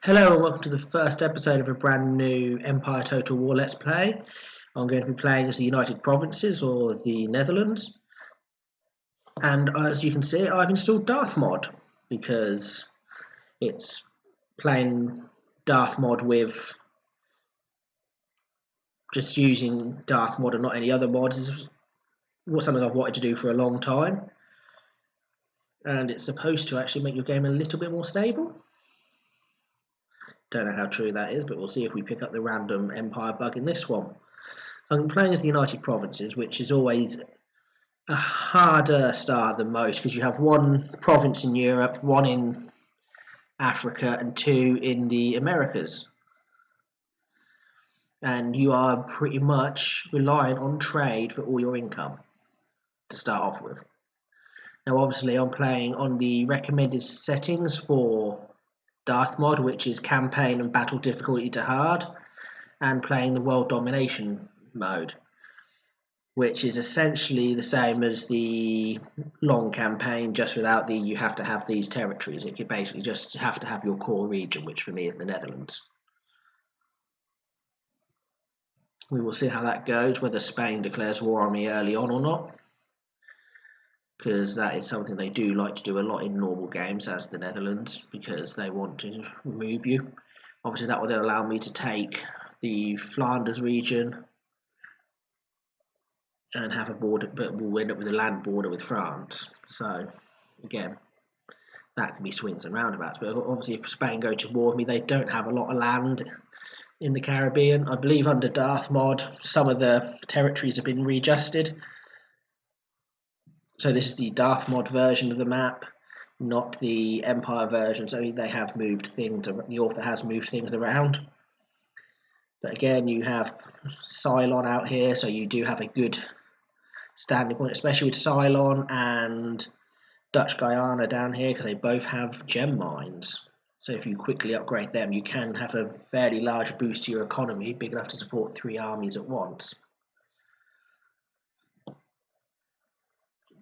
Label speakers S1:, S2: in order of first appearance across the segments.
S1: Hello and welcome to the first episode of a brand new Empire Total War Let's Play. I'm going to be playing as the United Provinces or the Netherlands. And as you can see, I've installed DarthMod because it's playing DarthMod with just using DarthMod and not any other mods is something I've wanted to do for a long time. And it's supposed to actually make your game a little bit more stable. Don't know how true that is, but we'll see if we pick up the random Empire bug in this one. I'm playing as the United Provinces, which is always a harder start than most because you have one province in Europe, one in Africa, and two in the Americas. And you are pretty much reliant on trade for all your income to start off with. Now, obviously, I'm playing on the recommended settings for DarthMod, which is campaign and battle difficulty to hard, and playing the world domination mode, which is essentially the same as the long campaign, just without the you have to have these territories. You basically just have to have your core region, which for me is the Netherlands. We will see how that goes, whether Spain declares war on me early on or not, because that is something they do like to do a lot in normal games, as the Netherlands, because they want to remove you. Obviously that will then allow me to take the Flanders region and have a border, but we'll end up with a land border with France. So again, that can be swings and roundabouts. But obviously if Spain go to war with me, they don't have a lot of land in the Caribbean. I believe under DarthMod some of the territories have been readjusted. So this is the DarthMod version of the map, not the Empire version. So they have moved things, the author has moved things around. But again, you have Ceylon out here, so you do have a good standing point, especially with Ceylon and Dutch Guyana down here, because they both have gem mines. So if you quickly upgrade them, you can have a fairly large boost to your economy, big enough to support 3 armies at once.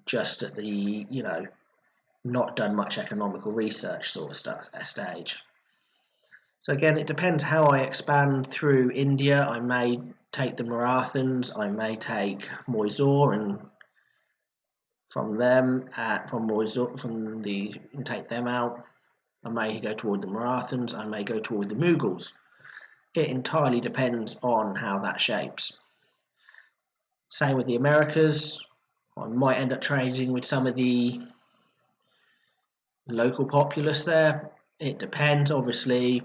S1: Just at the, not done much economical research sort of stage. So again, it depends how I expand through India. I may take the Marathans, I may take Mysore, and from them, take them out. I may go toward the Marathans, I may go toward the Mughals. It entirely depends on how that shapes. Same with the Americas. I might end up trading with some of the local populace there. It depends. Obviously,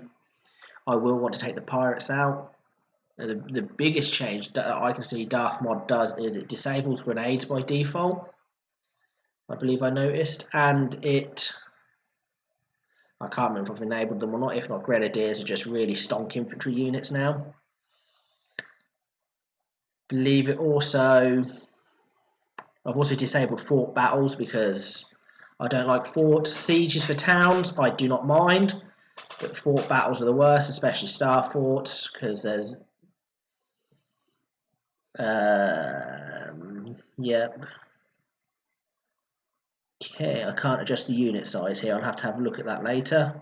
S1: I will want to take the pirates out. The biggest change that I can see DarthMod does is it disables grenades by default. I believe I noticed, and I can't remember if I've enabled them or not. If not, grenadiers are just really stonk infantry units now. Believe it also. I've also disabled fort battles because I don't like forts. Sieges for towns, I do not mind, but fort battles are the worst, especially star forts, because there's yep. Okay, I can't adjust the unit size here. I'll have to have a look at that later.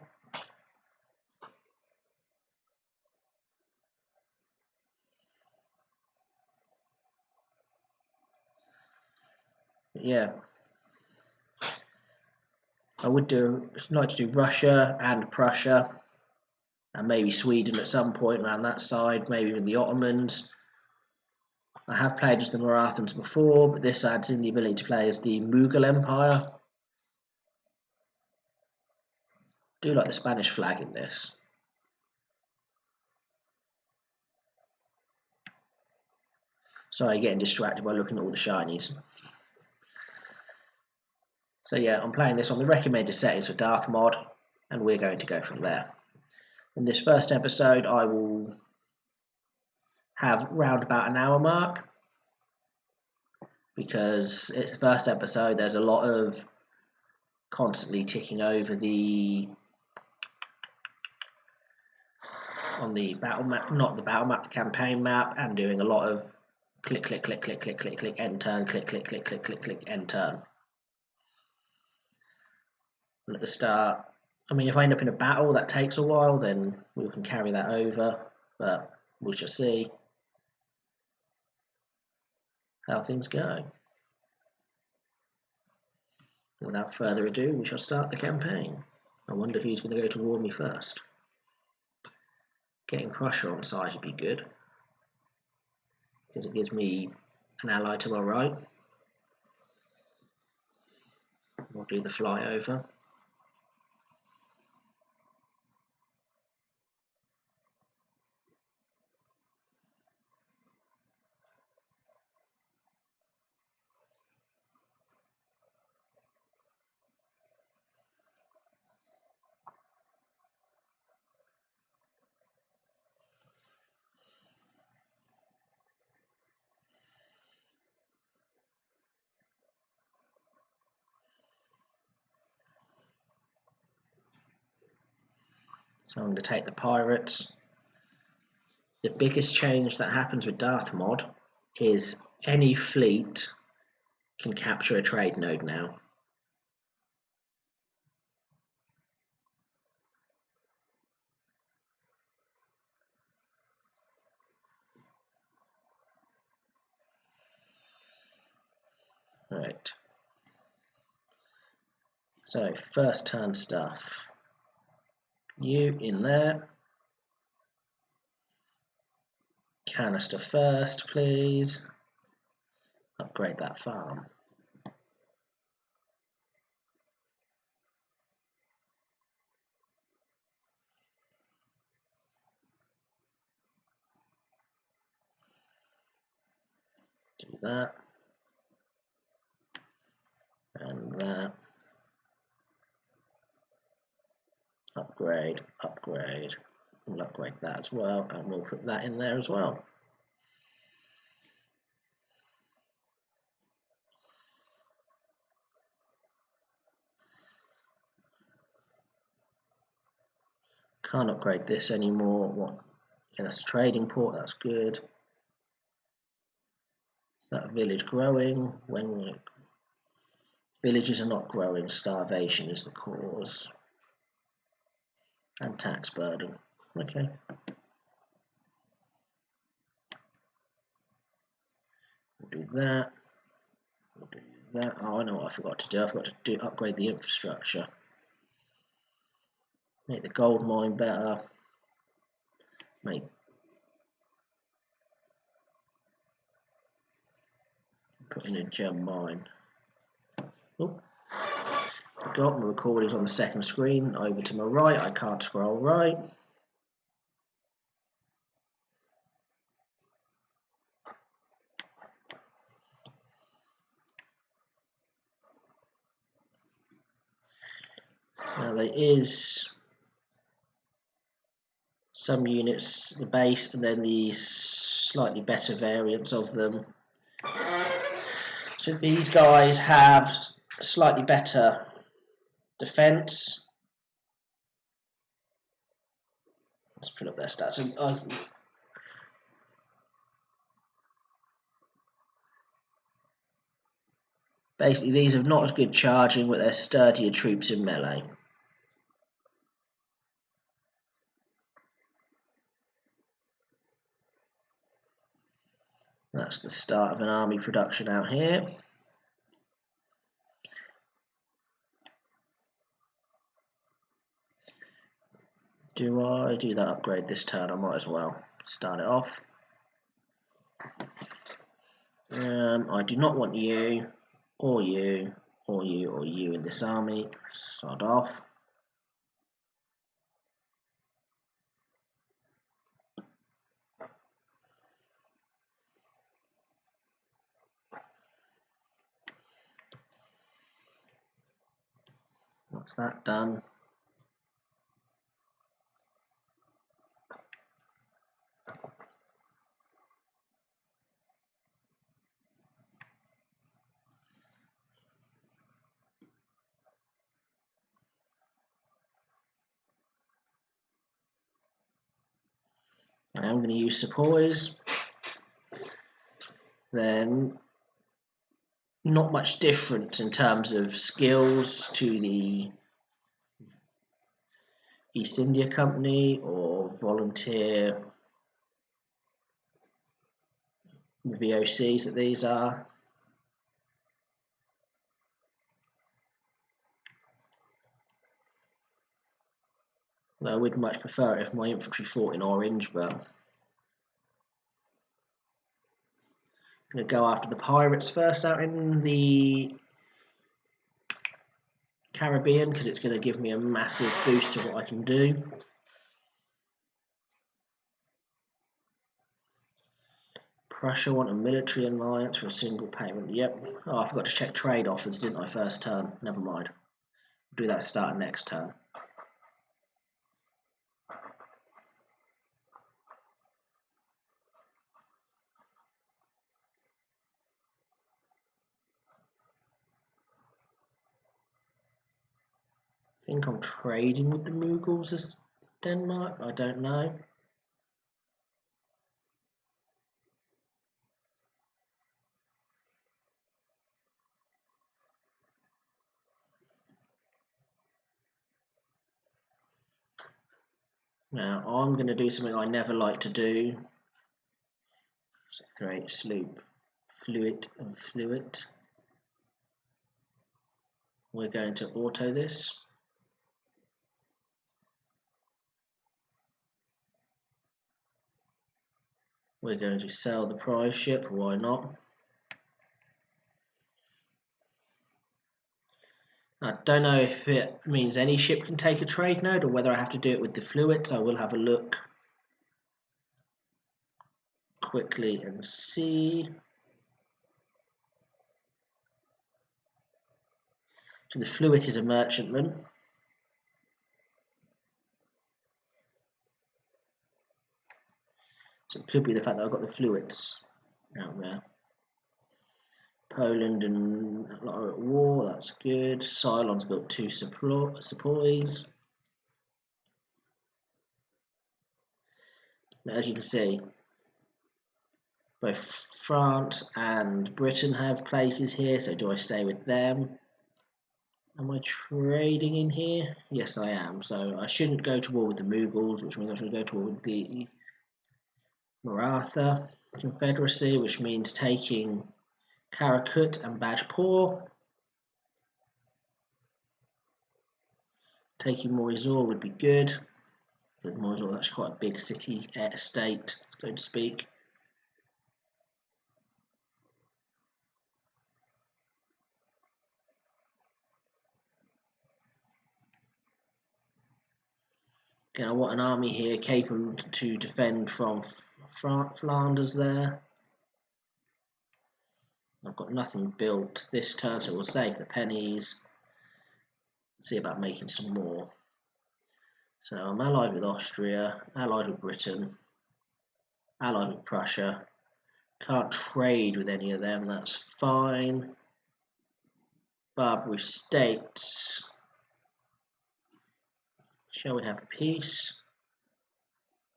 S1: But yeah, I would like to do Russia and Prussia, and maybe Sweden at some point around that side. Maybe even the Ottomans. I have played as the Marathans before, but this adds in the ability to play as the Mughal Empire. I do like the Spanish flag in this. Sorry, getting distracted by looking at all the shinies. So yeah, I'm playing this on the recommended settings for DarthMod, and we're going to go from there. In this first episode, I will have round about an hour mark, because it's the first episode. There's a lot of constantly ticking over on the battle map, not the battle map, the campaign map, and doing a lot of click, click, click, click, click, click, click, end turn, click, click, click, click, click, click, end turn. And at the start, I mean, if I end up in a battle that takes a while, then we can carry that over, but we shall see how things go. Without further ado, we shall start the campaign. I wonder who's going to go toward me first. Getting Crusher on side would be good, because it gives me an ally to my right. We'll do the flyover. So I'm going to take the pirates. The biggest change that happens with DarthMod is any fleet can capture a trade node now. Right. So first turn stuff. You in there. Canister first, please. Upgrade that farm. Do that. And that. Upgrade, upgrade. We'll upgrade that as well, and we'll put that in there as well. Can't upgrade this anymore. What? Okay, that's a trading port, that's good. That village growing. When villages are not growing, starvation is the cause. And tax burden. Okay. We'll do that. We'll do that. Oh, I know what I forgot to do. I forgot to upgrade the infrastructure. Make the gold mine better. Put in a gem mine. Oh, forgot my recording's on the second screen. Over to my right, I can't scroll right. Now there is some units, the base, and then the slightly better variants of them. So these guys have slightly better defense. Let's put up their stats. Basically, these have not as good charging, but they're sturdier troops in melee. That's the start of an army production out here. Do I do that upgrade this turn? I might as well start it off. I do not want you, or you, or you, or you in this army. Start off. That's that done. I'm going to use supporters. Then not much difference in terms of skills to the East India Company or volunteer the VOCs that these are. Though I would much prefer it if my infantry fought in orange, but I'm going to go after the pirates first out in the Caribbean because it's going to give me a massive boost to what I can do. Prussia want a military alliance for a single payment. Yep. Oh, I forgot to check trade offers, didn't I, first turn? Never mind. I'll do that start next turn. I think I'm trading with the Mughals as Denmark. I don't know. Now I'm going to do something I never like to do. Sector 8 sloop, fluid and fluid. We're going to auto this. We're going to sell the prize ship, why not? I don't know if it means any ship can take a trade node or whether I have to do it with the fluids. I will have a look quickly and see. So the fluid is a merchantman. So it could be the fact that I've got the fluids out there. Poland and a lot at war, that's good. Cylon's built 2 supplies. Now, as you can see, both France and Britain have places here, so do I stay with them? Am I trading in here? Yes, I am. So I shouldn't go to war with the Mughals, which means I should go to war with the Maratha Confederacy, which means taking Karakut and Bajpur. Taking Mysore would be good. Mysore is actually quite a big city state, so to speak. Again, I want an army here capable to defend from Flanders there. I've got nothing built this turn, so we'll save the pennies. See about making some more. So I'm allied with Austria, allied with Britain, allied with Prussia. Can't trade with any of them, that's fine. Barbary States. Shall we have peace?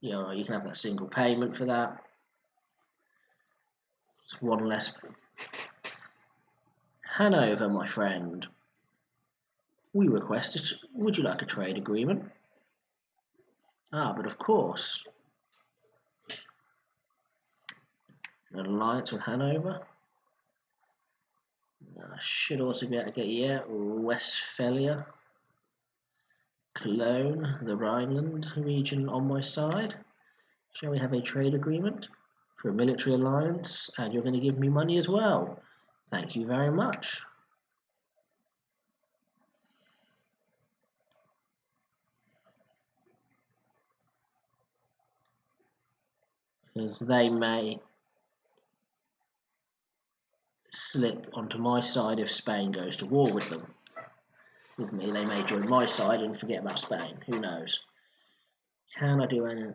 S1: Yeah, you can have that single payment for that. It's one less. Hanover, my friend. We requested, would you like a trade agreement? Ah, but of course. An alliance with Hanover. I should also be able to get, yeah, Westphalia. Cologne, the Rhineland region on my side. Shall we have a trade agreement for a military alliance? And you're going to give me money as well. Thank you very much. Because they may slip onto my side if Spain goes to war with them. With me, they may join my side and forget about Spain. Who knows? Can I do any?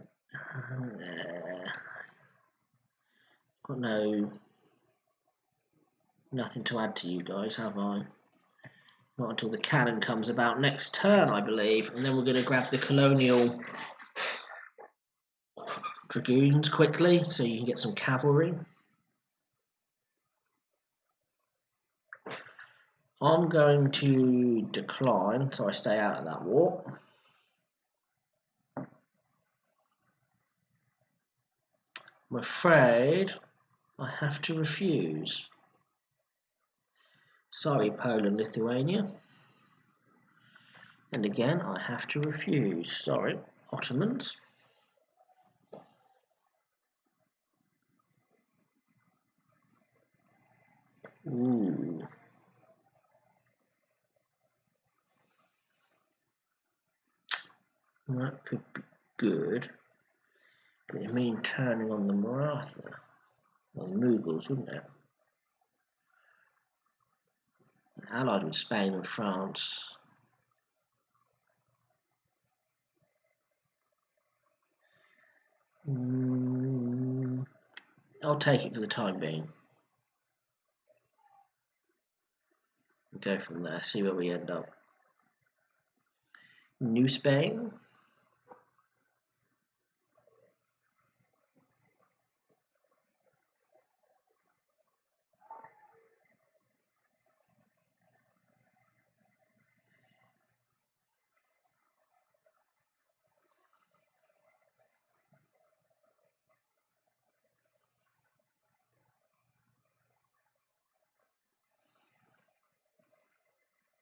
S1: Got nothing to add to you guys, have I? Not until the cannon comes about next turn, I believe, and then we're going to grab the colonial dragoons quickly, so you can get some cavalry. I'm going to decline, so I stay out of that war. I'm afraid I have to refuse. Sorry, Poland, Lithuania. And again, I have to refuse. Sorry, Ottomans. Ooh. That could be good. But it mean turning on the Maratha. Or the Mughals, wouldn't it? Allied with Spain and France. I'll take it for the time being. Go from there, see where we end up. New Spain.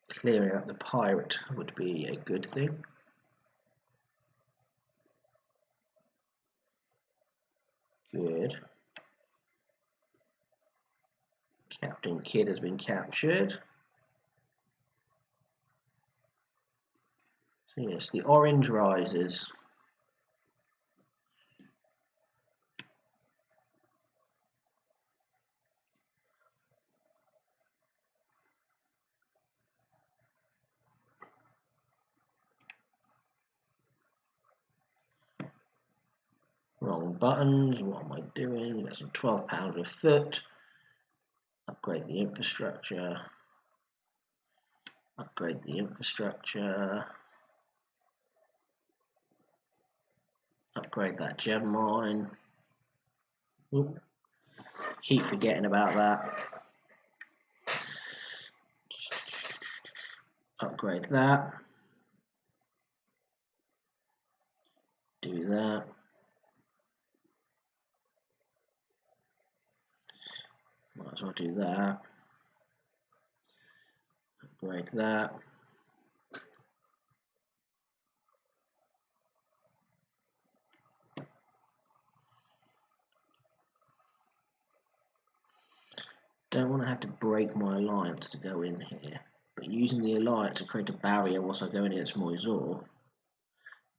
S1: Clearing out the pirate would be a good thing. Good. Captain Kidd has been captured. So yes, the orange rises. Wrong buttons, what am I doing? That's some £12 a foot. Upgrade the infrastructure. Upgrade the infrastructure. Upgrade that gem mine. Oop. Keep forgetting about that. Upgrade that. Do that. Might as well do that. Upgrade that. Don't want to have to break my alliance to go in here, but using the alliance to create a barrier whilst I go in against Mysore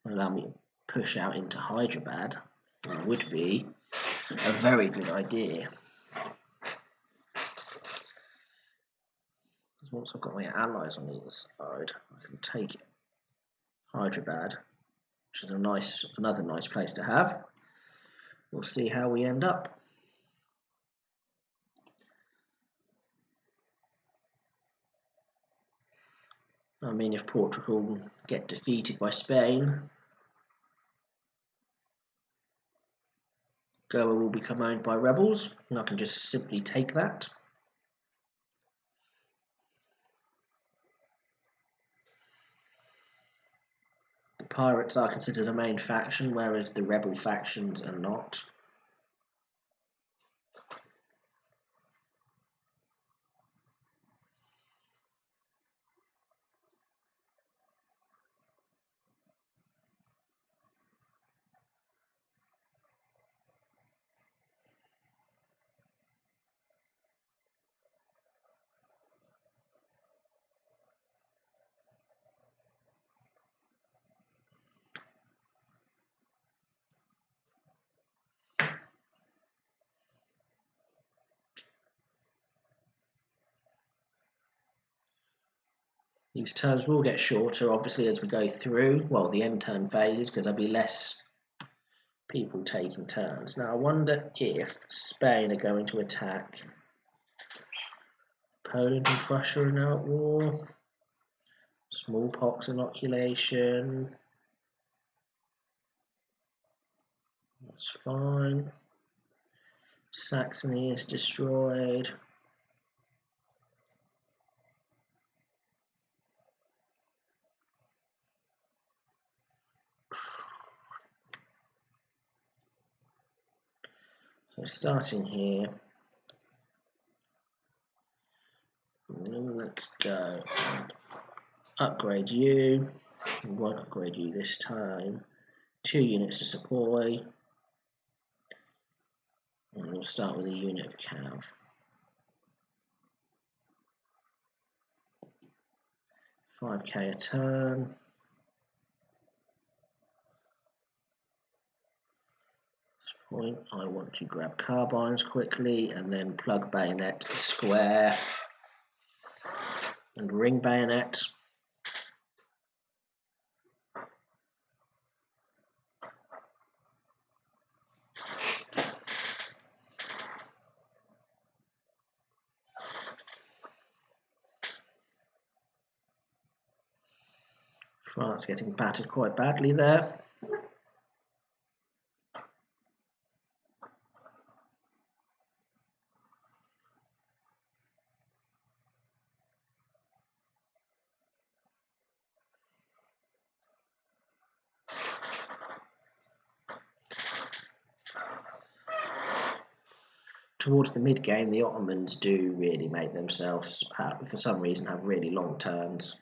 S1: will allow me to push out into Hyderabad. It would be a very good idea. Because once I've got my allies on either side, I can take Hyderabad, which is another nice place to have. We'll see how we end up. I mean, if Portugal get defeated by Spain, Goa will become owned by rebels, and I can just simply take that. The pirates are considered a main faction, whereas the rebel factions are not. These turns will get shorter, obviously, as we go through, well, the end turn phases, because there'll be less people taking turns. Now, I wonder if Spain are going to attack. Poland and Prussia are now at war. Smallpox inoculation. That's fine. Saxony is destroyed. So starting here, let's go and upgrade you. We won't upgrade you this time. 2 units to supply, and we'll start with a unit of cav. 5k a turn. Point, I want to grab carbines quickly and then plug bayonet, square, and ring bayonet. France getting battered quite badly there. Towards the mid-game, the Ottomans do really make themselves, for some reason, have really long turns.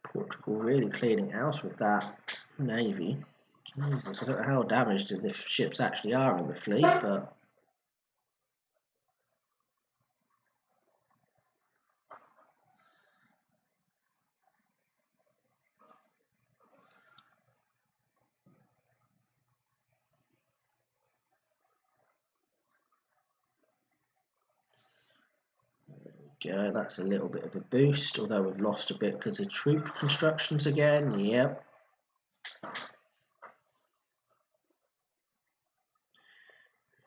S1: Portugal really cleaning house with that navy. Jesus, I don't know how damaged the ships actually are in the fleet, but yeah, that's a little bit of a boost, although we've lost a bit because of troop constructions again. Yep.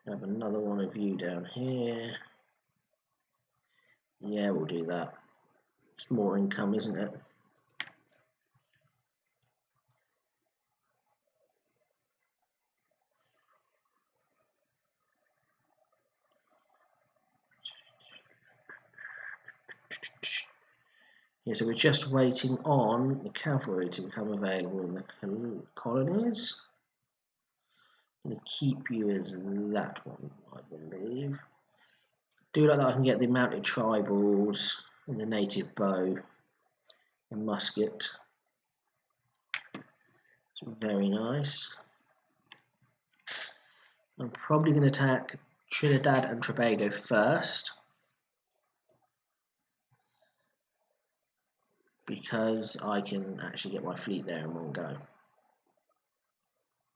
S1: Have another one of you down here. Yeah, we'll do that. It's more income, isn't it? Yeah, so we're just waiting on the cavalry to become available in the colonies. I'm going to keep you as that one, I believe. Do like that I can get the mounted tribals and the native bow and musket. It's very nice. I'm probably going to attack Trinidad and Tobago first, because I can actually get my fleet there in one go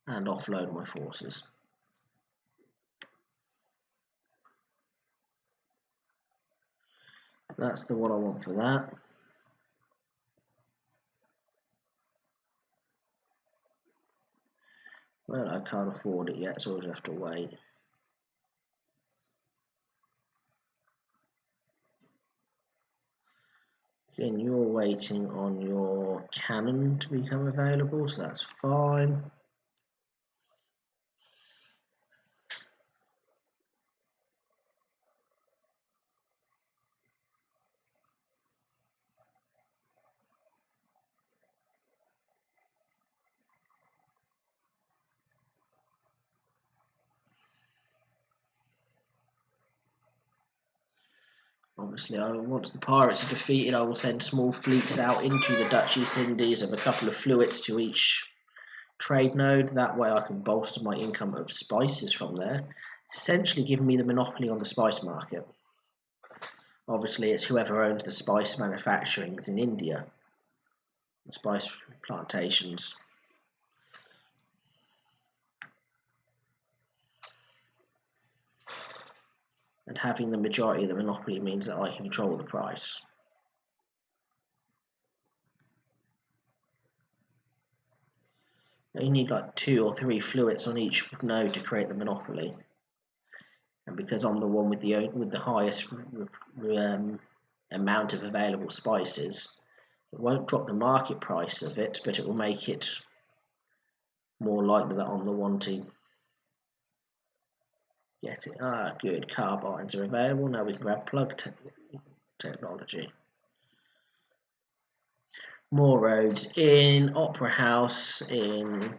S1: and offload my forces. That's the one I want for that. Well, I can't afford it yet, so I'll just have to wait. Again, you're waiting on your cannon to become available, so that's fine. Obviously, once the pirates are defeated, I will send small fleets out into the Dutch East Indies of a couple of fluids to each trade node. That way I can bolster my income of spices from there, essentially giving me the monopoly on the spice market. Obviously, it's whoever owns the spice manufacturing in India, the spice plantations. And having the majority of the monopoly means that I can control the price. You need like 2 or 3 fluids on each node to create the monopoly. And because I'm the one with the highest amount of available spices, it won't drop the market price of it, but it will make it more likely that I'm the one to get it. Ah, good. Carbines are available. Now we can grab plug technology. More roads in Opera House in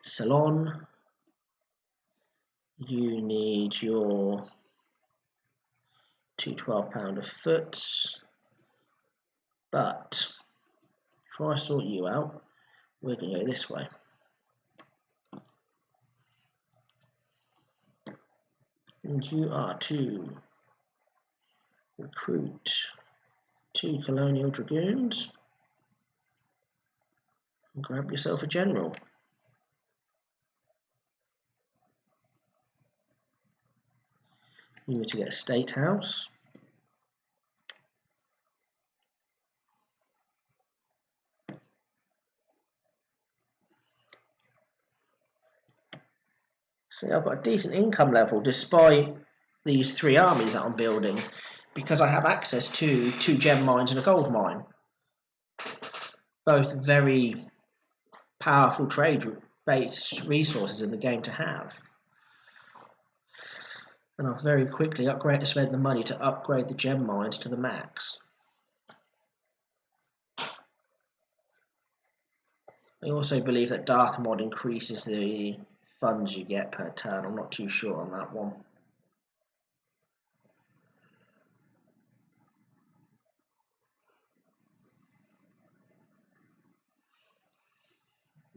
S1: Ceylon. You need your £212 a foot. But before I sort you out, we're going to go this way. And you are to recruit 2 colonial dragoons and grab yourself a general. You need to get a state house. See, I've got a decent income level despite these 3 armies that I'm building, because I have access to 2 gem mines and a gold mine. Both very powerful trade-based resources in the game to have. And I've very quickly spent the money to upgrade the gem mines to the max. I also believe that DarthMod increases the funds you get per turn. I'm not too sure on that one.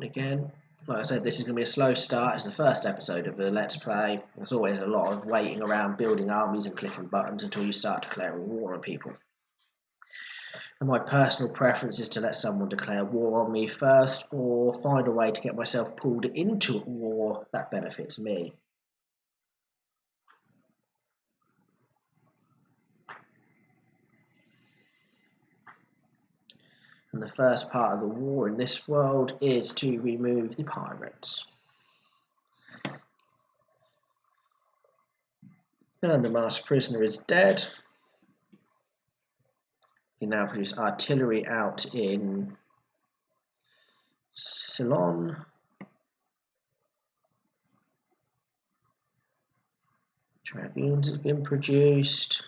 S1: Again, like I said, this is going to be a slow start. It's the first episode of the Let's Play. There's always a lot of waiting around, building armies and clicking buttons until you start declaring war on people. And my personal preference is to let someone declare war on me first, or find a way to get myself pulled into a war that benefits me. And the first part of the war in this world is to remove the pirates. And the master prisoner is dead. You now produce artillery out in Ceylon. Dragoons have been produced.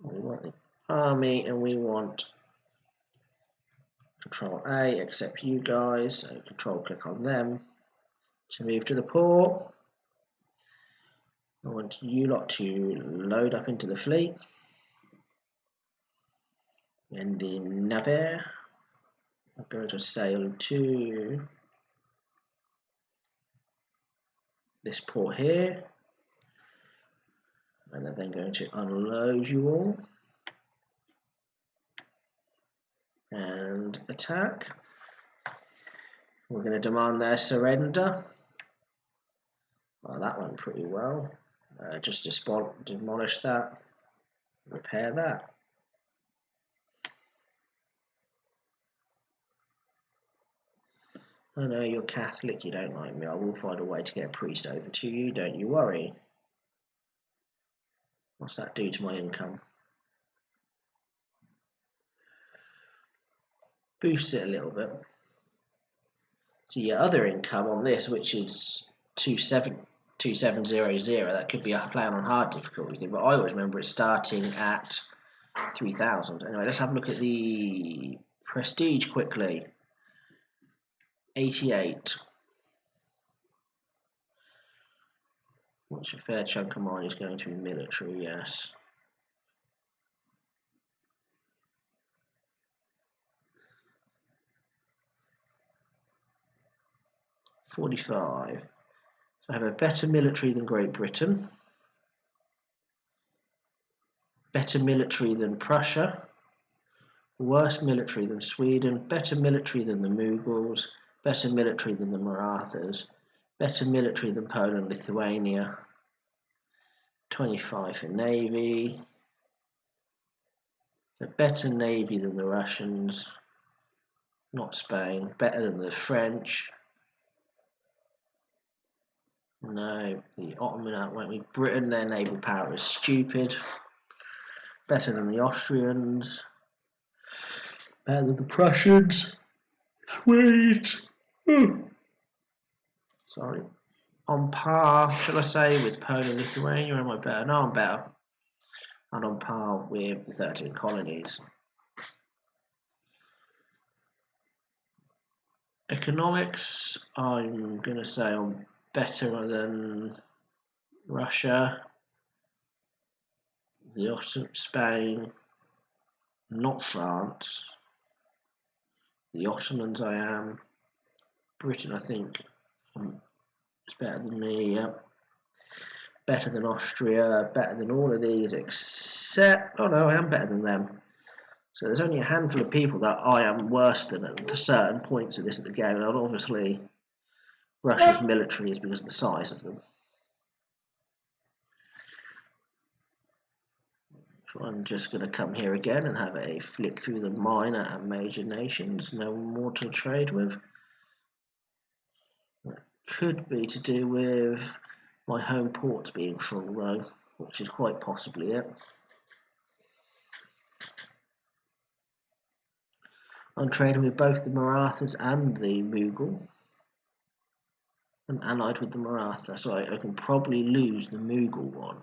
S1: We want the army and we want Control A, accept you guys, so Control click on them to move to the port. I want you lot to load up into the fleet. And the navire are going to sail to this port here. And they're then going to unload you all and attack. We're going to demand their surrender. Well, that went pretty well. Just demolish that, repair that. I know you're Catholic, you don't like me. I will find a way to get a priest over to you, don't you worry. What's that do to my income? Boosts it a little bit. So your other income on this, which is 2700, that could be a plan on hard difficulty, but I always remember it starting at 3000. Anyway, let's have a look at the prestige quickly. 88. Which a fair chunk of mine is going to be military, yes. $45. So I have a better military than Great Britain, better military than Prussia, worse military than Sweden, better military than the Mughals, better military than the Marathas, better military than Poland, Lithuania, 25 for Navy, a better Navy than the Russians, not Spain, better than the French, no, the Ottoman won't be. Britain, their naval power is stupid, better than the Austrians, better than the Prussians. Sweet. Sorry. On par, shall I say, with Poland and Lithuania? Am I better? No, I'm better. And on par with the 13 colonies. Economics, I'm going to say I'm better than Russia, Spain, not France. The Ottomans I am. Britain, I think, is better than me, yeah. Better than Austria, better than all of these, except, oh no, I am better than them. So there's only a handful of people that I am worse than at certain points of this at the game, and obviously Russia's military is because of the size of them. So I'm just going to come here again and have a flick through the minor and major nations. No more to trade with. That could be to do with my home ports being full though, which is quite possibly it. I'm trading with both the Marathas and the Mughal. I'm allied with the Maratha, so I can probably lose the Mughal one.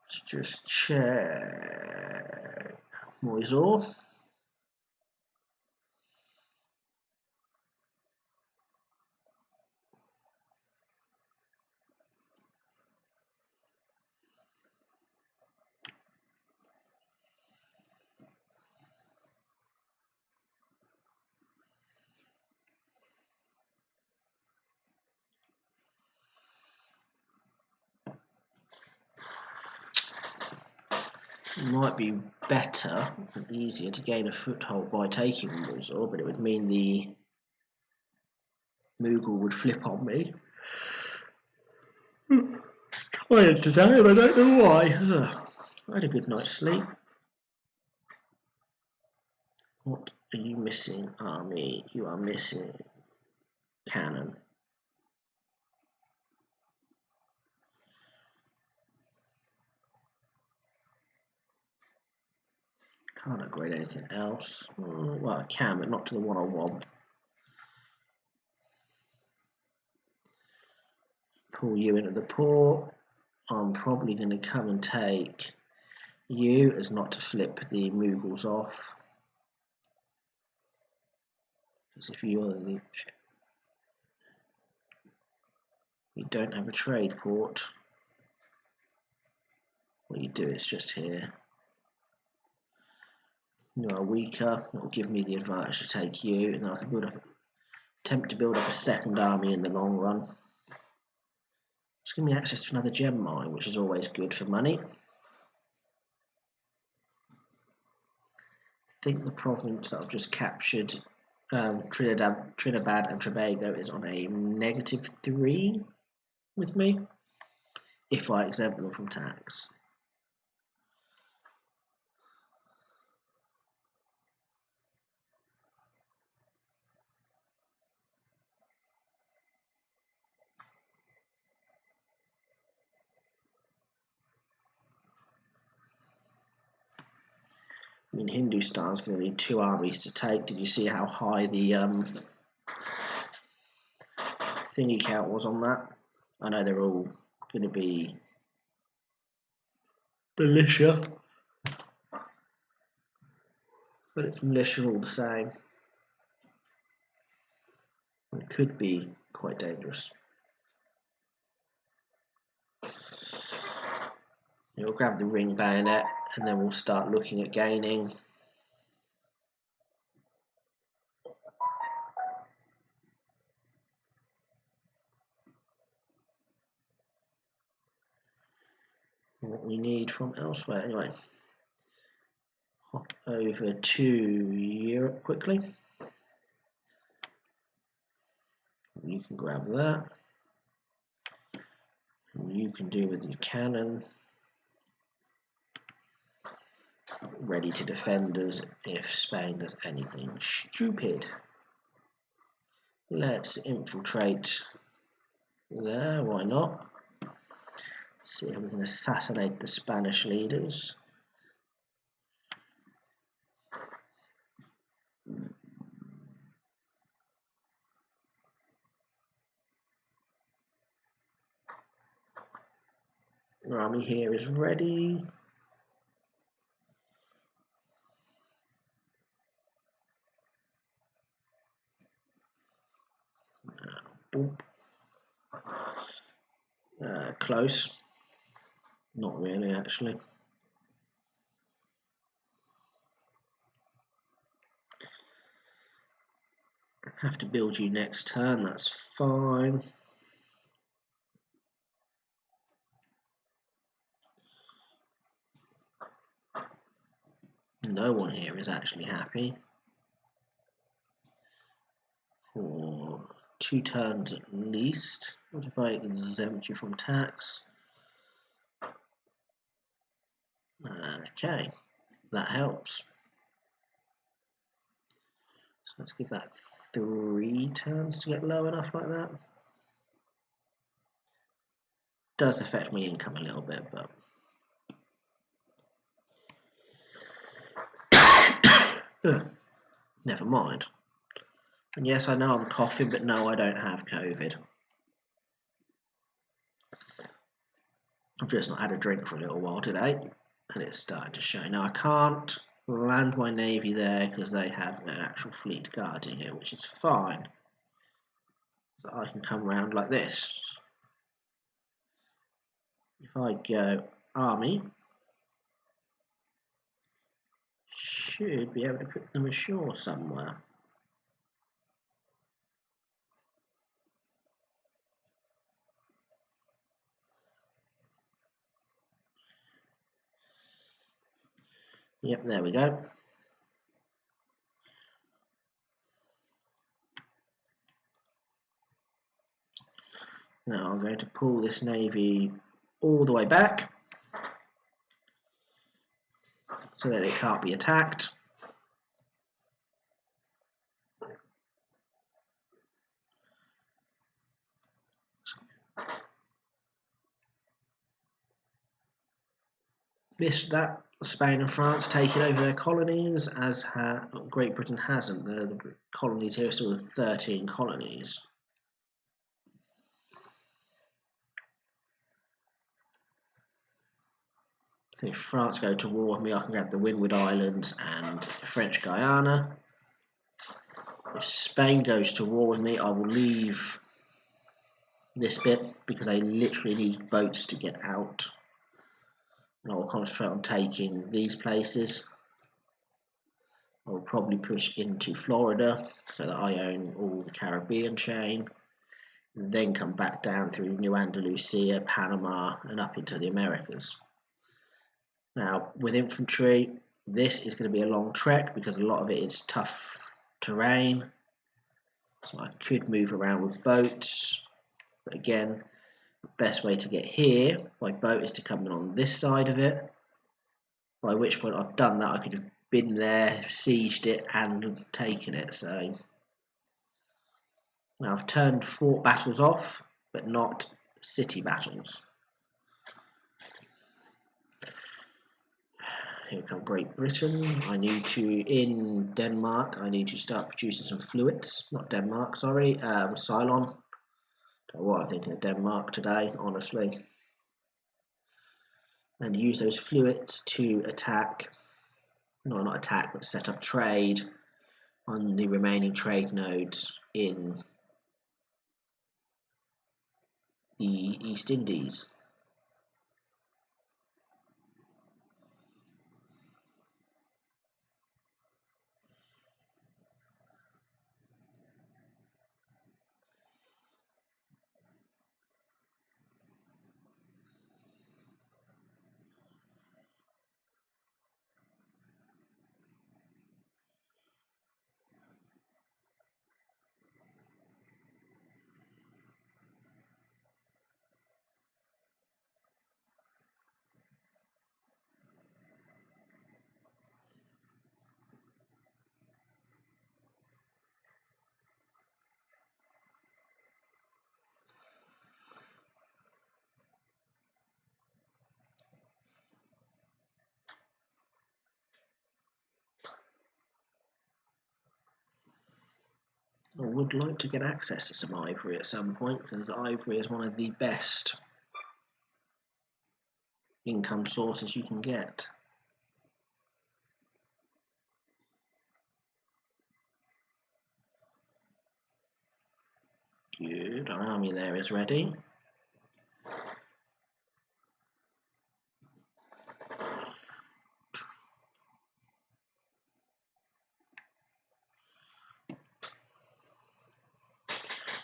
S1: Let's just check. Mysore. It might be better and easier to gain a foothold by taking Mysore, but it would mean the Mughal would flip on me. Tired today, but I don't know why. I had a good night's sleep. What are you missing, army? You are missing cannon. Can't upgrade anything else. Well, I can, but not to the one I want. Pull you into the port. I'm probably going to come and take you as not to flip the Mughals off. Because if you don't have a trade port, what you do is just here. You are weaker, it will give me the advantage to take you, and I can attempt to build up a second army in the long run. Just give me access to another gem mine, which is always good for money. I think the province that I've just captured, Trinidad and Tobago, is on a -3 with me, if I exempt them from tax. I mean, Hindustan's going to need 2 armies to take. Did you see how high the thingy count was on that? I know they're all going to be militia, but it's militia all the same. It could be quite dangerous. We'll grab the ring bayonet and then we'll start looking at gaining. What we need from elsewhere. Anyway, hop over to Europe quickly. You can grab that. And you can do with your cannon. Ready to defend us if Spain does anything stupid. Let's infiltrate there, why not? See how we can assassinate the Spanish leaders. Our army here is ready. Boop. Close. Not really, actually. Have to build you next turn, that's fine. No one here is actually happy. For 2 turns at least. What if I exempt you from tax? Okay, that helps. So let's give that 3 turns to get low enough like that. Does affect my income a little bit, but never mind. And yes, I know I'm coughing, but no, I don't have COVID. I've just not had a drink for a little while today, and it's starting to show. Now I can't land my navy there because they have an actual fleet guarding it, which is fine. So I can come around like this. If I go army, should be able to put them ashore somewhere. Yep, there we go. Now I'm going to pull this navy all the way back so that it can't be attacked. That Spain and France taking over their colonies, as Great Britain hasn't. The colonies here are still the 13 colonies. If France go to war with me, I can grab the Windward Islands and French Guiana. If Spain goes to war with me, I will leave this bit because they literally need boats to get out. And I will concentrate on taking these places. I will probably push into Florida so that I own all the Caribbean chain, and then come back down through New Andalusia, Panama, and up into the Americas. Now, with infantry, this is going to be a long trek because a lot of it is tough terrain. So I could move around with boats, but again, the best way to get here by boat is to come in on this side of it, by which point I've done that. I could have been there, sieged it, and taken it. So now I've turned fort battles off, but not city battles. Here come Great Britain. In Denmark, I need to start producing some fluids. Not Denmark, sorry, Ceylon. Don't know what I'm thinking of Denmark today, honestly. And use those fluids to attack, no, not attack, but set up trade on the remaining trade nodes in the East Indies. would like to get access to some ivory at some point, because ivory is one of the best income sources you can get. Good, our army there is ready.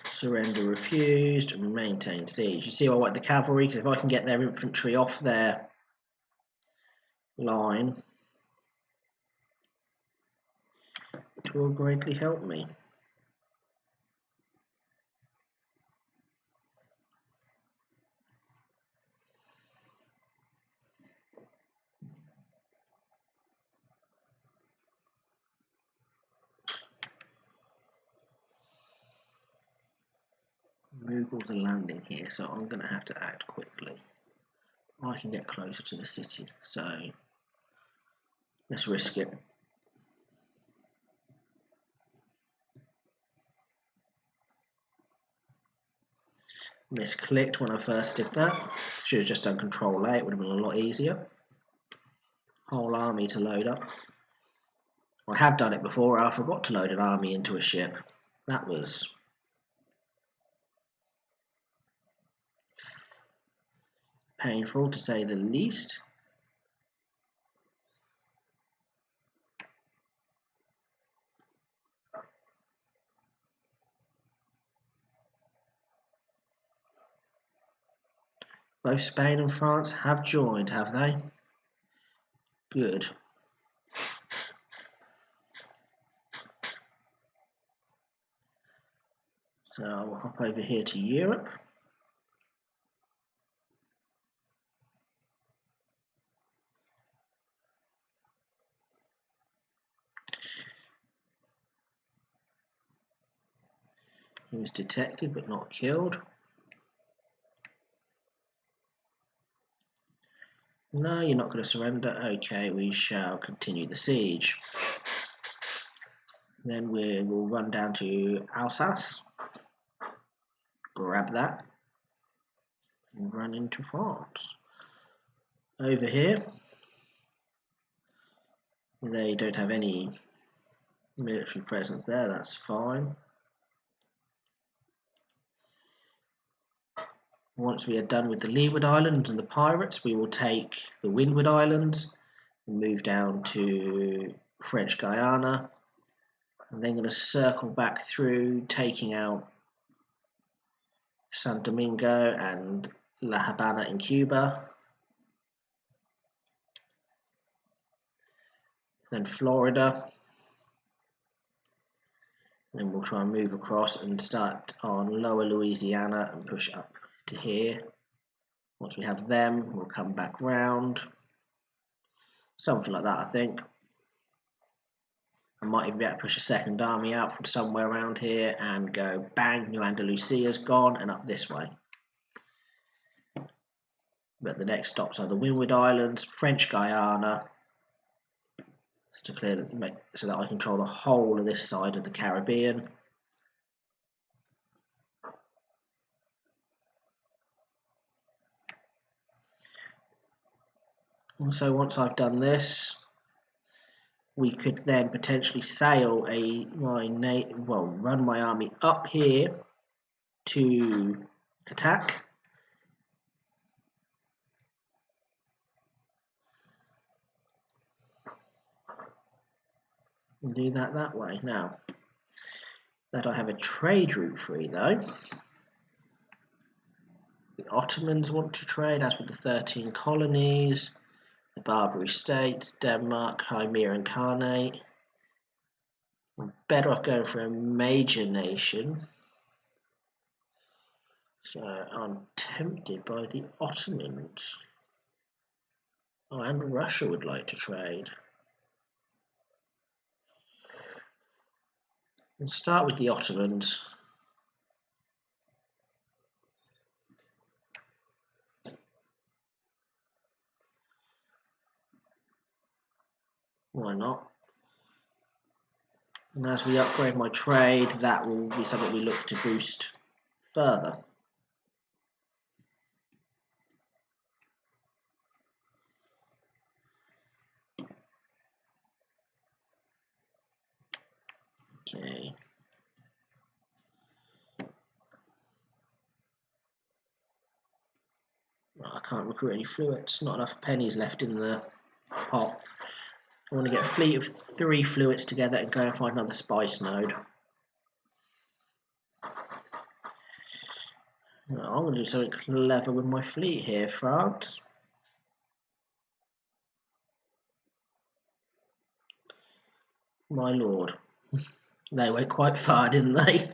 S1: Surrender refused and maintain siege. You see why I want the cavalry, because if I can get their infantry off their line, it will greatly help me. Mughals are landing here, so I'm going to have to act quickly. I can get closer to the city, so let's risk it. Misclicked when I first did that. Should have just done Control A, it would have been a lot easier. Whole army to load up. I have done it before, I forgot to load an army into a ship. That was painful to say the least. Both Spain and France have joined, have they? Good. So I'll hop over here to Europe. He was detected but not killed. No, you're not going to surrender. Okay, we shall continue the siege. Then we will run down to Alsace, grab that, and run into France. Over here, they don't have any military presence there, that's fine. Once we are done with the Leeward Islands and the pirates, we will take the Windward Islands and move down to French Guiana. I'm then going to circle back through, taking out San Domingo and La Habana in Cuba. Then Florida. Then we'll try and move across and start on Lower Louisiana and push up to here. Once we have them, we'll come back round. Something like that, I think. I might even be able to push a second army out from somewhere around here and go bang, New Andalusia's gone, and up this way. But the next stops are the Windward Islands, French Guiana, to clear the, so that I control the whole of this side of the Caribbean. Also, once I've done this, we could then potentially sail run my army up here to attack. And do that way. Now that I have a trade route free though, the Ottomans want to trade, as with the 13 colonies, the Barbary States, Denmark, Crimea and Khanate. I'm better off going for a major nation. So I'm tempted by the Ottomans. Oh, and Russia would like to trade. Let's start with the Ottomans. Why not? And as we upgrade my trade, that will be something we look to boost further. Okay. Well, I can't recruit any fluids. Not enough pennies left in the pot. I want to get a fleet of 3 fluids together and go and find another spice node. Well, I'm going to do something clever with my fleet here, France. My lord. They went quite far, didn't they?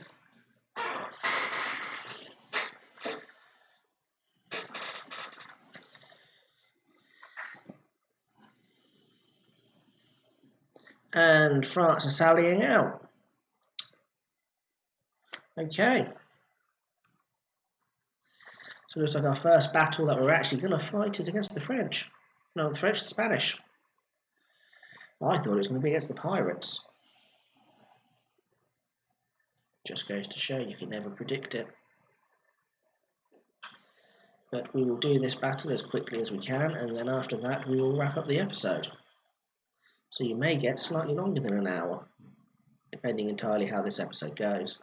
S1: And France are sallying out. Okay. So it looks like our first battle that we're actually going to fight is against the French. No, the French, the Spanish. I thought it was going to be against the pirates. Just goes to show you can never predict it. But we will do this battle as quickly as we can, and then after that we will wrap up the episode. So you may get slightly longer than an hour, depending entirely how this episode goes.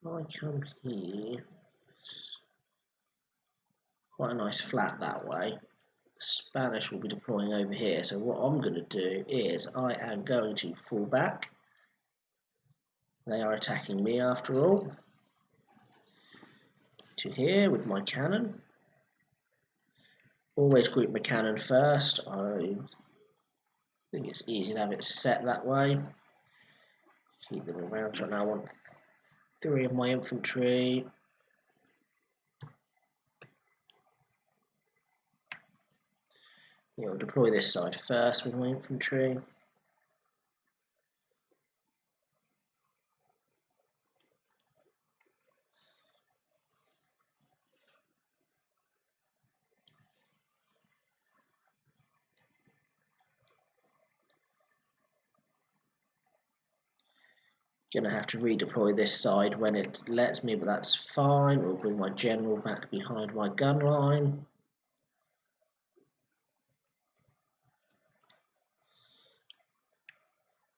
S1: I come here, quite a nice flat that way. The Spanish will be deploying over here, so what I'm going to do is I am going to fall back. They are attacking me after all. To here with my cannon. Always group my cannon first. I think it's easy to have it set that way. Keep them around. So now I want 3 of my infantry. Yeah, I'll deploy this side first with my infantry. Gonna have to redeploy this side when it lets me, but that's fine. We'll bring my general back behind my gun line.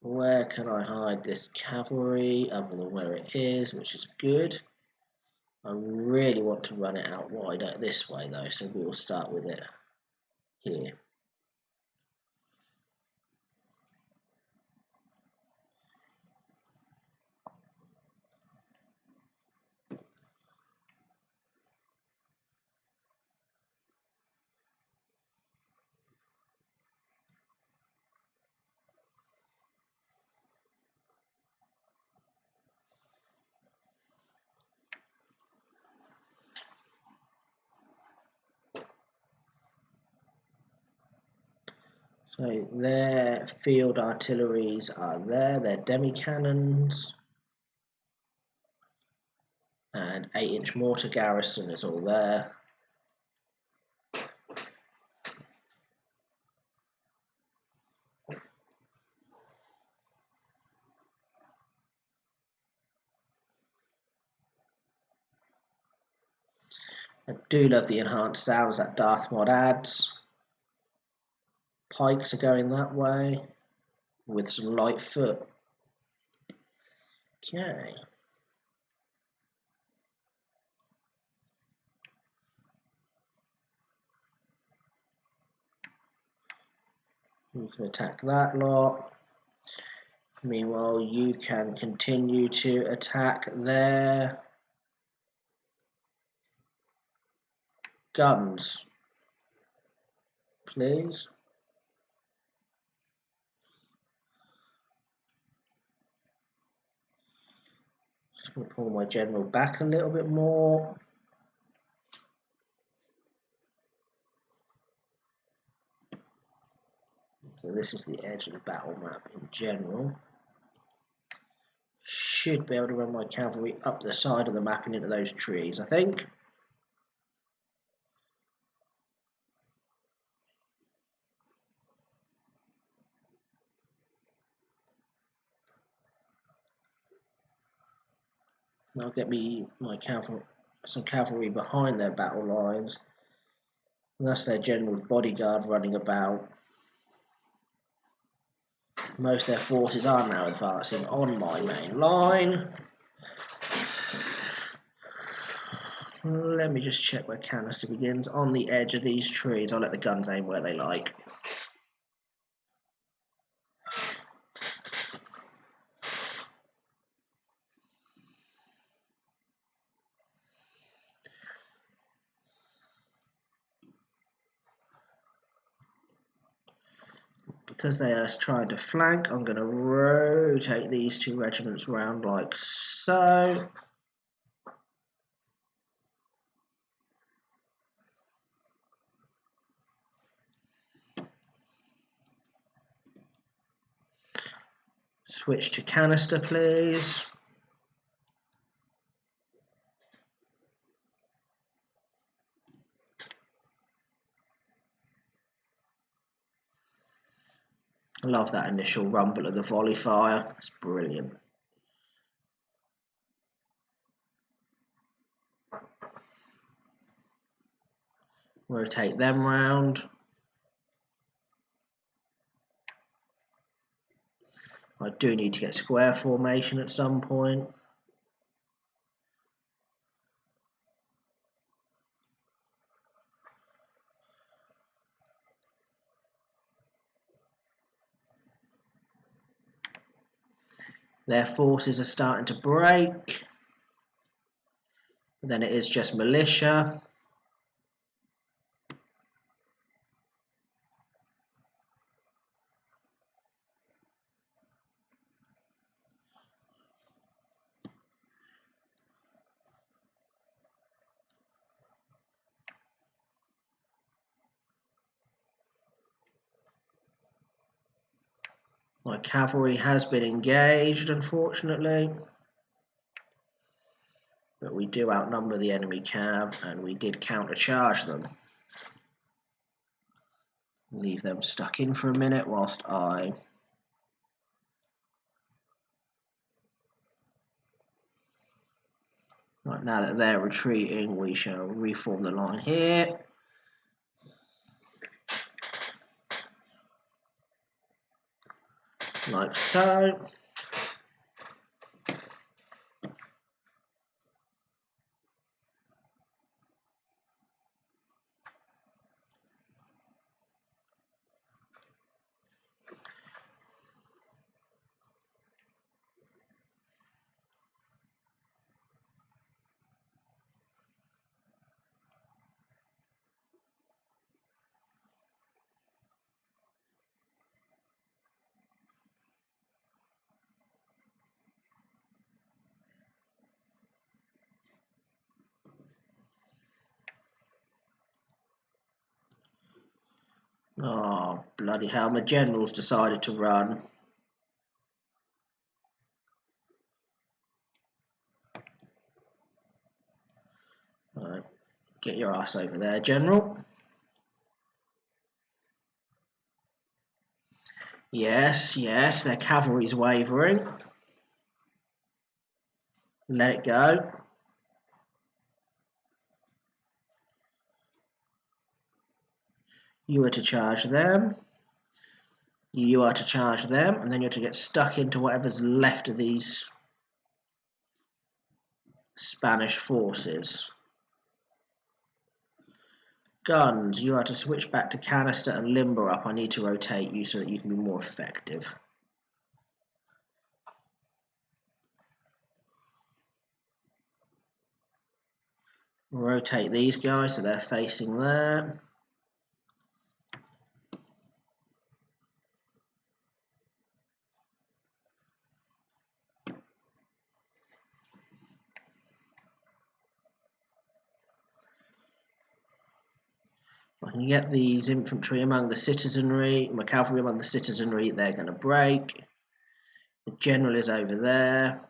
S1: Where can I hide this cavalry other than where it is, which is good. I really want to run it out wider this way though, so we will start with it here. So their field artilleries are there, their demi-cannons, and 8-inch mortar garrison is all there. I do love the enhanced sounds that DarthMod adds. Pikes are going that way with some light foot. Okay. You can attack that lot. Meanwhile, you can continue to attack their guns, please. Just going to pull my general back a little bit more. So this is the edge of the battle map in general. Should be able to run my cavalry up the side of the map and into those trees, I think. I'll get me my some cavalry behind their battle lines. And that's their general's bodyguard running about. Most of their forces are now advancing on my main line. Let me just check where canister begins. On the edge of these trees. I'll let the guns aim where they like. Because they are trying to flank, I'm going to rotate these two regiments round like so. Switch to canister, please. I love that initial rumble of the volley fire. It's brilliant. Rotate them round. I do need to get square formation at some point. Their forces are starting to break. Then it is just militia. My cavalry has been engaged, unfortunately. But we do outnumber the enemy cav, and we did countercharge them. Leave them stuck in for a minute whilst I Right, now that they're retreating, we shall reform the line here. Like so. Oh, bloody hell, my generals decided to run. Right, get your ass over there, general. Yes, yes, their cavalry's wavering. Let it go. You are to charge them. You are to charge them, and then you're to get stuck into whatever's left of these Spanish forces. Guns, you are to switch back to canister and limber up. I need to rotate you so that you can be more effective. Rotate these guys so they're facing there. I can get these infantry among the citizenry, my cavalry among the citizenry, they're going to break. The general is over there.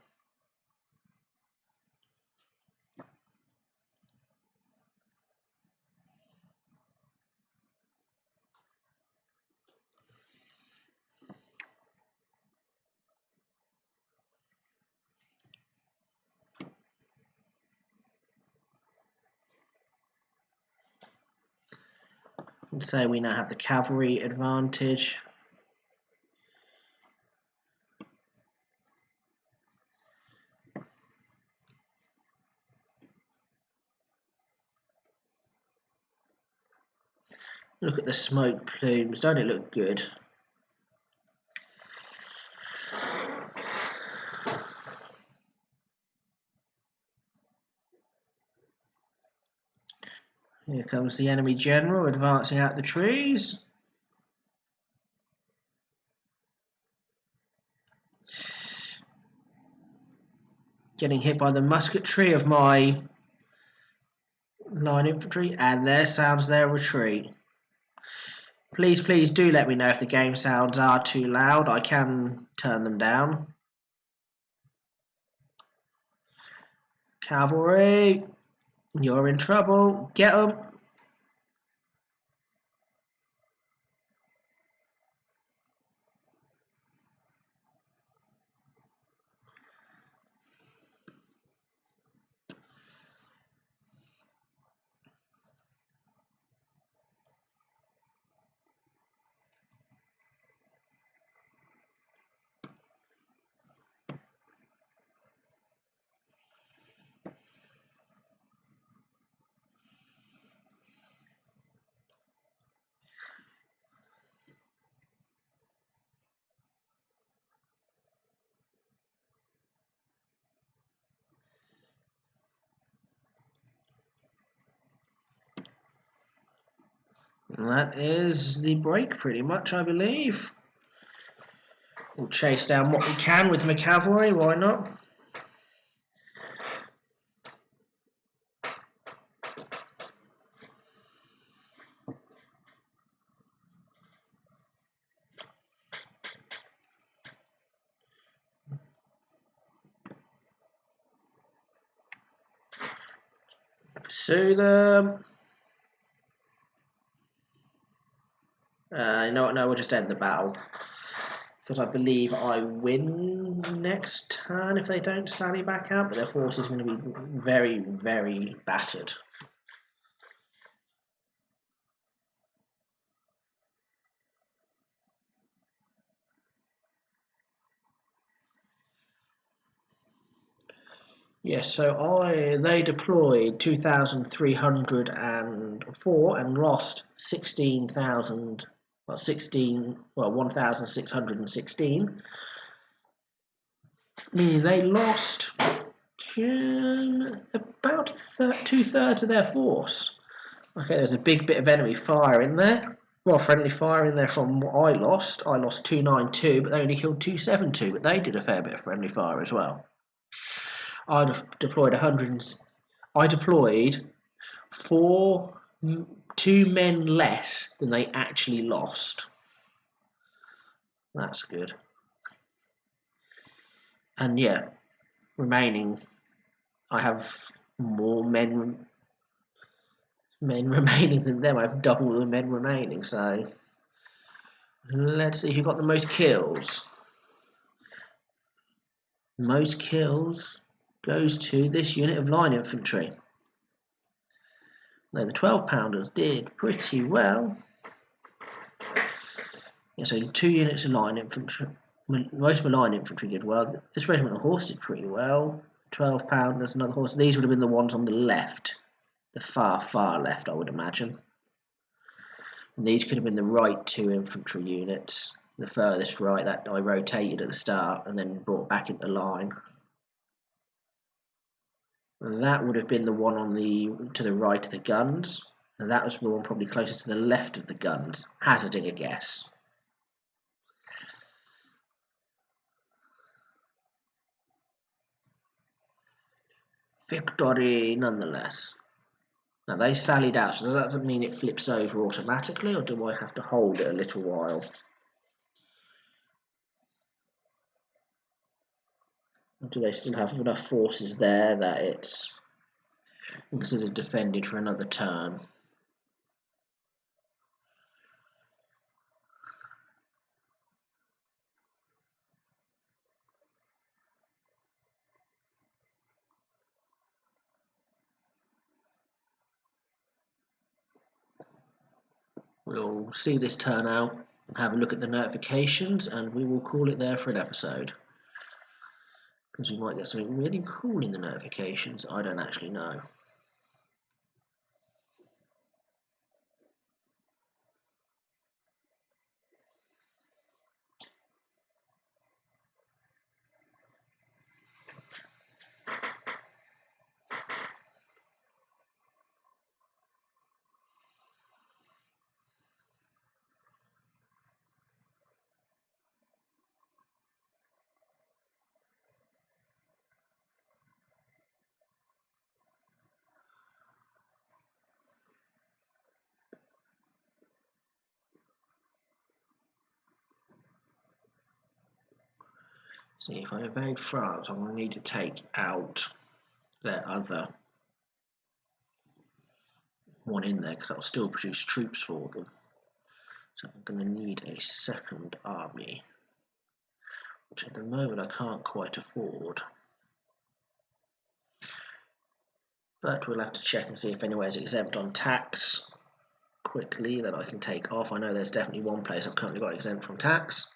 S1: And so we now have the cavalry advantage. Look at the smoke plumes, don't it look good? Here comes the enemy general advancing out the trees. Getting hit by the musketry of my line infantry, and there sounds their retreat. Please, please do let me know if the game sounds are too loud. I can turn them down. Cavalry, you're in trouble. Get them. And that is the break, pretty much, I believe. We'll chase down what we can with my cavalry, why not? Pursue them. You know what? No, we'll just end the battle. Because I believe I win next turn if they don't sally back out, but their force is going to be very, very battered. Yes, so they deployed 2,304 and lost 1,616. Meaning they lost about 2/3 of their force. Okay, there's a big bit of enemy fire in there. Well, friendly fire in there from what I lost. I lost 292, but they only killed 272, but they did a fair bit of friendly fire as well. I deployed 100. I deployed 2 men less than they actually lost. That's good. And yeah, remaining, I have more men remaining than them. I have double the men remaining. So let's see who got the most kills. Most kills goes to this unit of line infantry. No, the 12-pounders did pretty well. Yeah, so 2 units of line infantry. Most of my line infantry did well. This regiment of horse did pretty well. 12-pounders, another horse. These would have been the ones on the left. The far, far left, I would imagine. And these could have been the right 2 infantry units. The furthest right that I rotated at the start and then brought back into line. And that would have been the one on to the right of the guns. And that was the one probably closest to the left of the guns, hazarding a guess. Victory nonetheless. Now they sallied out, so does that mean it flips over automatically, or do I have to hold it a little while? Or do they still have enough forces there that it's considered defended for another turn? We'll see this turn out and have a look at the notifications, and we will call it there for an episode. Because we might get something really cool in the notifications. I don't actually know. See, if I invade France, I'm going to need to take out their other one in there, because that will still produce troops for them. So I'm going to need a second army, which at the moment I can't quite afford. But we'll have to check and see if anywhere is exempt on tax quickly that I can take off. I know there's definitely one place I've currently got exempt from tax.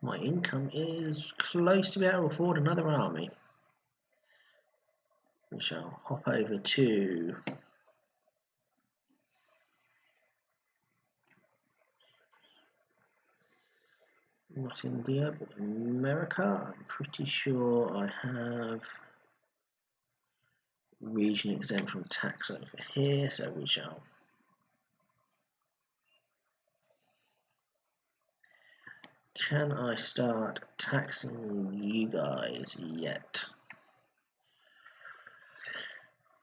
S1: My income is close to be able to afford another army. We shall hop over to not India, but America. I'm pretty sure I have region exempt from tax over here, so we shall Can I start taxing you guys yet?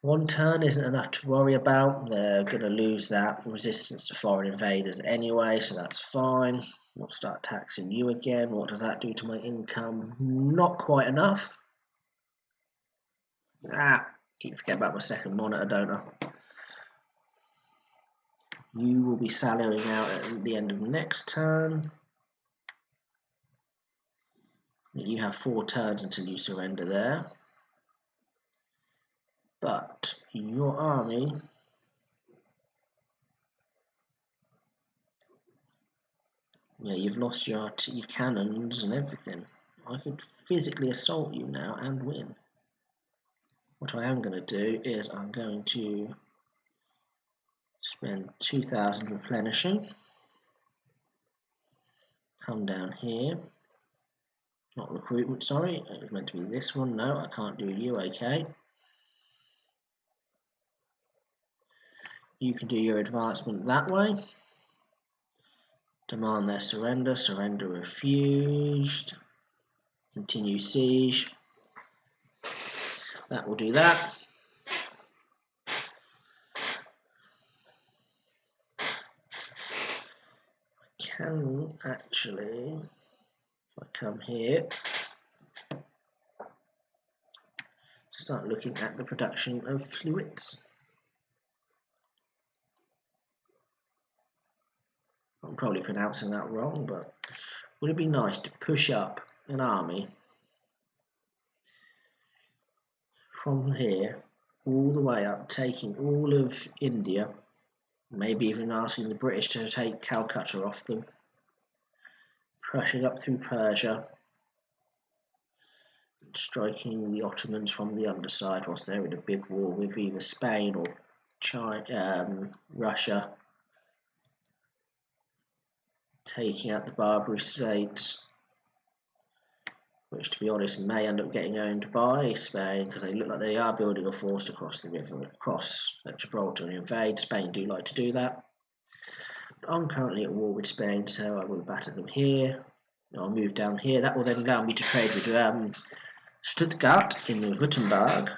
S1: One turn isn't enough to worry about. They're going to lose that resistance to foreign invaders anyway, so that's fine. We'll start taxing you again. What does that do to my income? Not quite enough. Keep forgetting about my second monitor, don't I? You will be sallying out at the end of next turn. You have 4 turns until you surrender there. But your army you've lost your cannons and everything. I could physically assault you now and win. What I am going to do is I'm going to spend 2,000 replenishing. Come down here. Not recruitment, sorry. It was meant to be this one. No, I can't do you, okay. You can do your advancement that way. Demand their surrender. Surrender refused. Continue siege. That will do that. I can actually, if I come here, start looking at the production of fluids. I'm probably pronouncing that wrong, but would it be nice to push up an army from here all the way up, taking all of India, maybe even asking the British to take Calcutta off them, pushing up through Persia, striking the Ottomans from the underside whilst they're in a big war with either Spain or China, Russia, taking out the Barbary states, which to be honest may end up getting owned by Spain because they look like they are building a force to cross the river, across Gibraltar and invade. Spain do like to do that. I'm currently at war with Spain, so I will batter them here. I'll move down here. That will then allow me to trade with Stuttgart in Württemberg.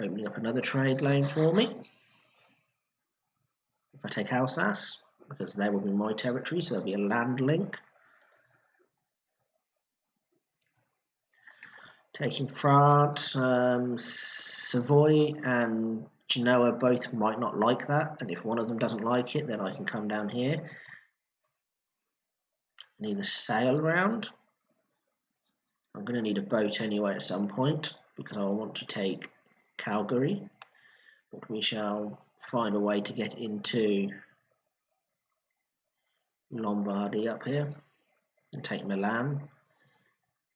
S1: Opening up another trade lane for me. If I take Alsace, because they will be my territory, so there'll be a land link. Taking France, Savoy and Genoa both might not like that, and if one of them doesn't like it, then I can come down here and either sail around. I'm going to need a boat anyway at some point, because I want to take Calgary, but we shall find a way to get into Lombardy up here and take Milan.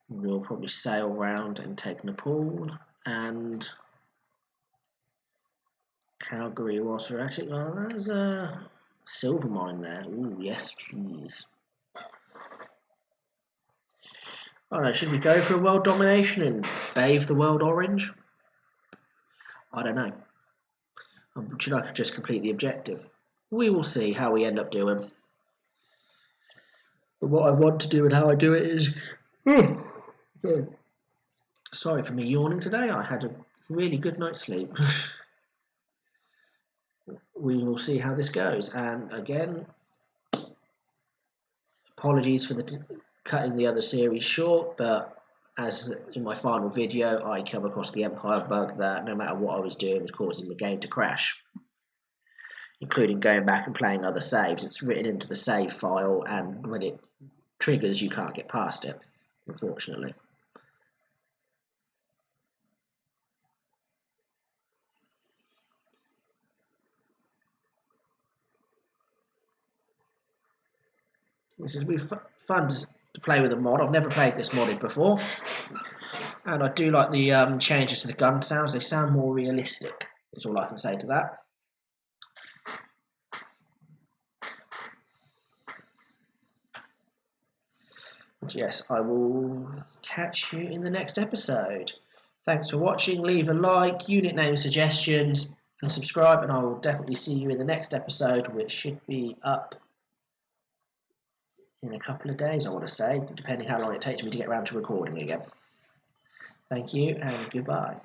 S1: We'll probably sail round and take Nepal and Calgary whilst we're at it. Well, there's a silver mine there. Ooh, yes, please. Alright, should we go for a world domination and bathe the world orange? I don't know. Should I just complete the objective? We will see how we end up doing. But what I want to do and how I do it is... Sorry for me yawning today. I had a really good night's sleep. We will see how this goes. And again, apologies for cutting the other series short, but as in my final video, I come across the Empire bug that no matter what I was doing was causing the game to crash, including going back and playing other saves. It's written into the save file, and when it triggers, you can't get past it, unfortunately. This has been fun to play with the mod. I've never played this modded before, and I do like the changes to the gun sounds. They sound more realistic. That's all I can say to that. But yes, I will catch you in the next episode. Thanks for watching. Leave a like, unit name suggestions, and subscribe, and I will definitely see you in the next episode, which should be up in a couple of days, I want to say, depending how long it takes me to get around to recording again. Thank you, and goodbye.